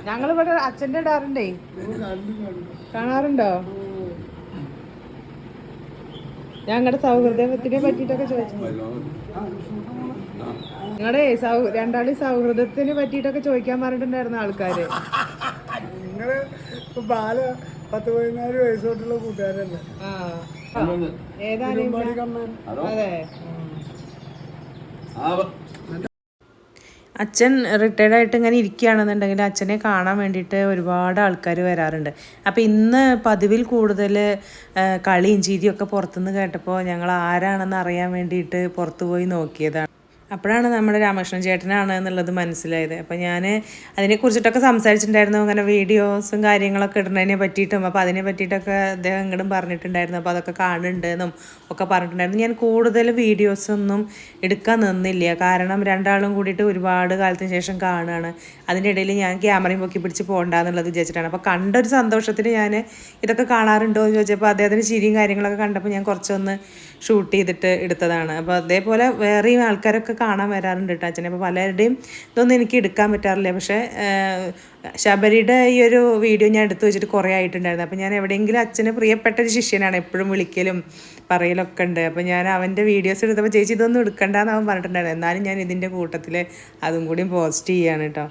ഞങ്ങളിവിടെ അച്ഛൻ്റെ ഇടാറുണ്ടേ. കാണാറുണ്ടോ? ഞങ്ങളുടെ സൗഹൃദത്തിനെ പറ്റിയിട്ടൊക്കെ ചോദിച്ചു. നിങ്ങളുടെ രണ്ടാളി സൗഹൃദത്തിനെ പറ്റിയിട്ടൊക്കെ ചോദിക്കാൻ പറഞ്ഞിട്ടുണ്ടായിരുന്നു ആൾക്കാര്. നിങ്ങള് 10-14 വയസ്സ് തൊട്ടുള്ള കൂട്ടുകാരല്ലേ? ഏതാണ്? അതെ. അച്ഛൻ റിട്ടയർഡ് ആയിട്ട് ഇങ്ങനെ ഇരിക്കുകയാണെന്നുണ്ടെങ്കിൽ അച്ഛനെ കാണാൻ വേണ്ടിയിട്ട് ഒരുപാട് ആൾക്കാർ വരാറുണ്ട്. അപ്പോൾ ഇന്ന് പതിവിൽ കൂടുതൽ കളിയും ചിരിയും ഒക്കെ പുറത്തുനിന്ന് കേട്ടപ്പോൾ ഞങ്ങൾ ആരാണെന്ന് അറിയാൻ വേണ്ടിയിട്ട് പുറത്തു പോയി നോക്കിയതാണ്. അപ്പോഴാണ് നമ്മുടെ രാമകൃഷ്ണൻ ചേട്ടനാണ് എന്നുള്ളത് മനസ്സിലായത്. അപ്പോൾ ഞാൻ അതിനെക്കുറിച്ചിട്ടൊക്കെ സംസാരിച്ചിട്ടുണ്ടായിരുന്നു, അങ്ങനെ വീഡിയോസും കാര്യങ്ങളൊക്കെ ഇടുന്നതിനെ പറ്റിയിട്ടും. അപ്പോൾ അതിനെ പറ്റിയിട്ടൊക്കെ അദ്ദേഹം ഇങ്ങോട്ടും പറഞ്ഞിട്ടുണ്ടായിരുന്നു. അപ്പോൾ അതൊക്കെ കാണുന്നുണ്ടെന്നും ഒക്കെ പറഞ്ഞിട്ടുണ്ടായിരുന്നു. ഞാൻ കൂടുതൽ വീഡിയോസൊന്നും എടുക്കാൻ നിന്നില്ല, കാരണം രണ്ടാളും കൂടിയിട്ട് ഒരുപാട് കാലത്തിന് ശേഷം കാണുകയാണ്. അതിൻ്റെ ഇടയിൽ ഞാൻ ക്യാമറയും പൊക്കി പിടിച്ച് പോകണ്ടെന്നുള്ളത് വിചാരിച്ചിട്ടാണ്. അപ്പോൾ കണ്ടൊരു സന്തോഷത്തിന് ഞാൻ ഇതൊക്കെ കാണാറുണ്ടോ എന്ന് ചോദിച്ചപ്പോൾ അദ്ദേഹത്തിന് ചിരിയും കാര്യങ്ങളൊക്കെ കണ്ടപ്പോൾ ഞാൻ കുറച്ചൊന്ന് ഷൂട്ട് ചെയ്തിട്ട് എടുത്തതാണ്. അപ്പോൾ അതേപോലെ വേറെയും ആൾക്കാരൊക്കെ കാണാൻ വരാറുണ്ട് കേട്ടോ അച്ഛനെ. അപ്പോൾ പലരുടെയും ഇതൊന്നും എനിക്ക് എടുക്കാൻ പറ്റാറില്ല. പക്ഷേ ശബരിയുടെ ഈ ഒരു വീഡിയോ ഞാൻ എടുത്തു വെച്ചിട്ട് കുറേ ആയിട്ടുണ്ടായിരുന്നു. അപ്പോൾ ഞാൻ എവിടെയെങ്കിലും അച്ഛന് പ്രിയപ്പെട്ട ഒരു ശിഷ്യനാണ്, എപ്പോഴും വിളിക്കലും പറയലൊക്കെ ഉണ്ട്. അപ്പോൾ ഞാൻ അവൻ്റെ വീഡിയോസ് എടുത്തപ്പോൾ ചേച്ചി ഇതൊന്നും എടുക്കണ്ടെന്ന് അവൻ പറഞ്ഞിട്ടുണ്ടായിരുന്നു. എന്നാലും ഞാൻ ഇതിൻ്റെ കൂട്ടത്തിൽ അതും കൂടി പോസ്റ്റ് ചെയ്യാണ് കേട്ടോ.